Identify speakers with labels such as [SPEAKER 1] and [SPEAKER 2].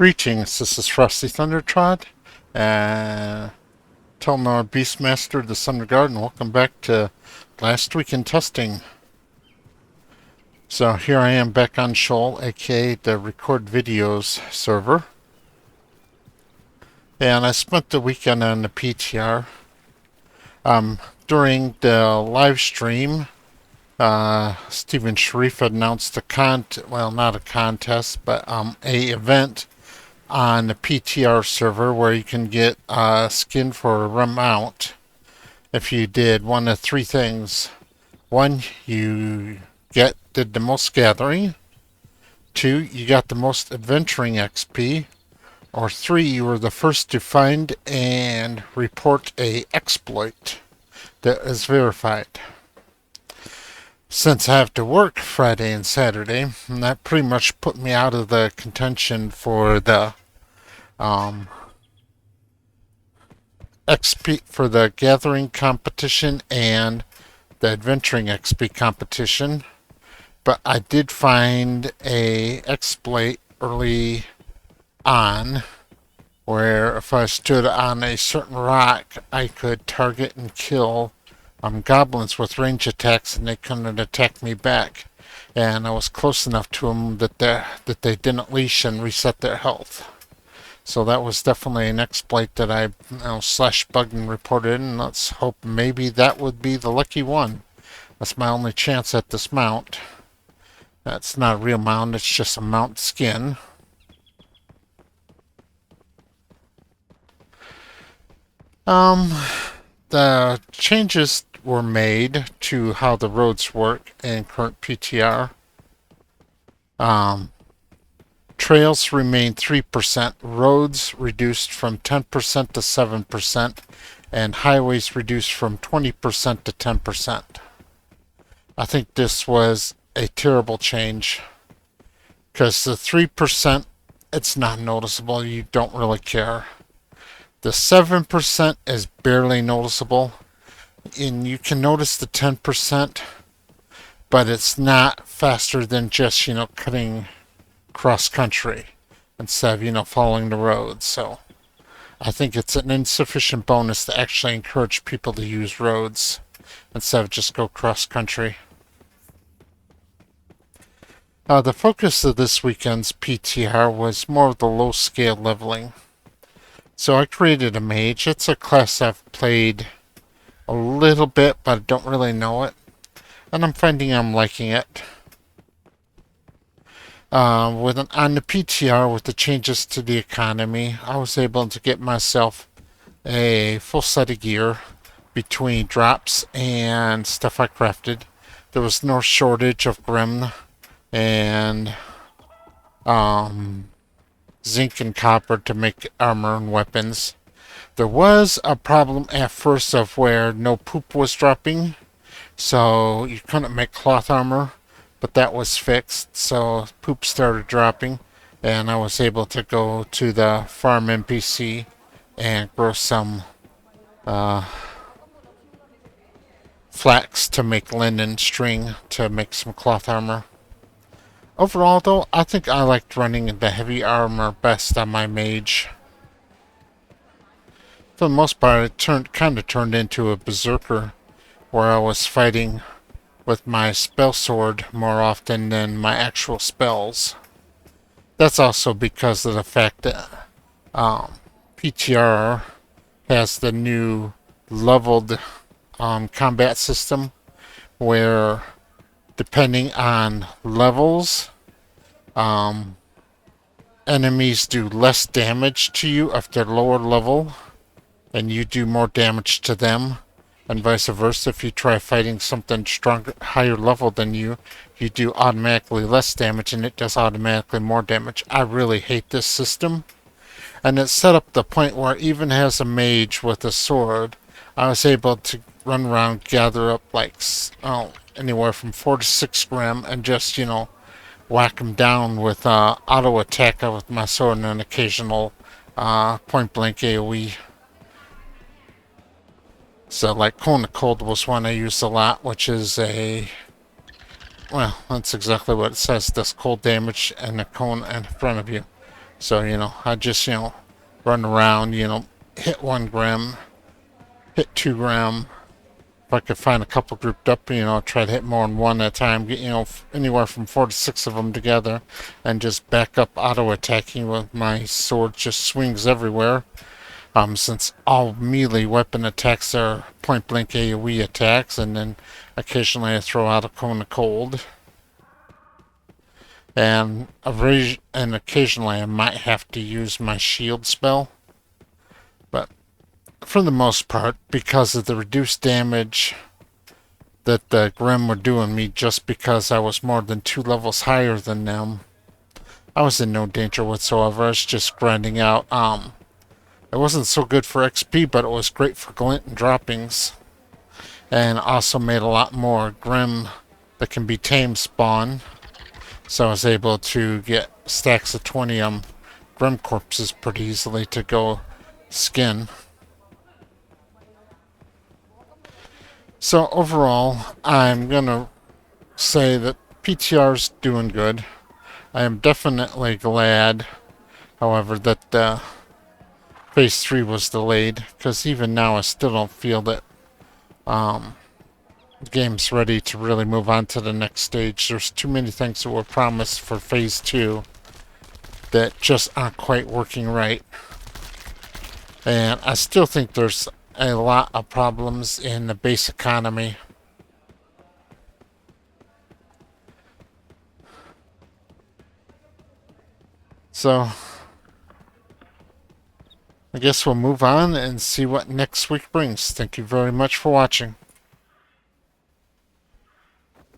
[SPEAKER 1] Greetings, this is Frosty Thundertrod, Telnor Beastmaster, the Thunder Guard, and welcome back to Last Week in Testing. So here I am back on Shoal, aka the Record Videos server. And I spent the weekend on the PTR. During the live stream, Stephen Sharif announced not a contest, but a event on the PTR server where you can get a skin for a remount if you did one of three things. One, you did the most gathering. Two, you got the most adventuring XP. Or three, you were the first to find and report a exploit that is verified. Since I have to work Friday and Saturday, and that pretty much put me out of the contention for the XP for the gathering competition and the adventuring XP competition. But I did find a exploit early on where if I stood on a certain rock, I could target and kill goblins with range attacks, and they couldn't attack me back. And I was close enough to them that they didn't leash and reset their health. So that was definitely an exploit that I slash bugged and reported, and let's hope maybe that would be the lucky one. That's my only chance at this mount. That's not a real mount, it's just a mount skin. The changes were made to how the roads work in current PTR. Trails remain 3%, roads reduced from 10% to 7%, and highways reduced from 20% to 10%. I think this was a terrible change, because the 3%, it's not noticeable, you don't really care. The 7% is barely noticeable, and you can notice the 10%, but it's not faster than just, cutting cross country instead of, following the roads. So I think it's an insufficient bonus to actually encourage people to use roads instead of just go cross country. The focus of this weekend's PTR was more of the low scale leveling. So I created a mage. It's a class I've played a little bit, but I don't really know it. And I'm finding I'm liking it. On the PTR, with the changes to the economy, I was able to get myself a full set of gear between drops and stuff I crafted. There was no shortage of Grim and zinc and copper to make armor and weapons. There was a problem at first of where no poop was dropping, so you couldn't make cloth armor, but that was fixed, so poop started dropping, and I was able to go to the farm NPC and grow some flax to make linen string to make some cloth armor. Overall, though, I think I liked running the heavy armor best on my mage. For the most part, it kind of turned into a berserker, where I was fighting with my spell sword more often than my actual spells. That's also because of the fact that PTR has the new leveled combat system, where depending on levels, enemies do less damage to you if they're lower level, and you do more damage to them, and vice versa. If you try fighting something stronger, higher level than you, you do automatically less damage, and it does automatically more damage. I really hate this system, and it's set up the point where even as a mage with a sword, I was able to run around, gather up anywhere from 4 to 6 Grim, and just, whack them down with auto attack with my sword and an occasional point blank AoE. So like Cone of Cold was one I used a lot, which is that's exactly what it says, does cold damage and a cone in front of you. So, I just, run around, hit 1 Grim, hit 2 Grim. If I could find a couple grouped up, try to hit more than one at a time, get, anywhere from 4 to 6 of them together, and just back up auto-attacking with my sword, just swings everywhere. Since all melee weapon attacks are point-blank AoE attacks, and then occasionally I throw out a Cone of Cold. And occasionally I might have to use my shield spell. But for the most part, because of the reduced damage that the Grim were doing me just because I was more than 2 levels higher than them, I was in no danger whatsoever. I was just grinding out. It wasn't so good for XP, but it was great for glint and droppings. And also made a lot more Grim that can be tamed spawn. So I was able to get stacks of 20 Grim corpses pretty easily to go skin. So overall, I'm going to say that PTR's doing good. I am definitely glad, however, that Phase 3 was delayed, because even now I still don't feel that the game's ready to really move on to the next stage. There's too many things that were promised for Phase 2 that just aren't quite working right. And I still think there's a lot of problems in the base economy. So I guess we'll move on and see what next week brings. Thank you very much for watching.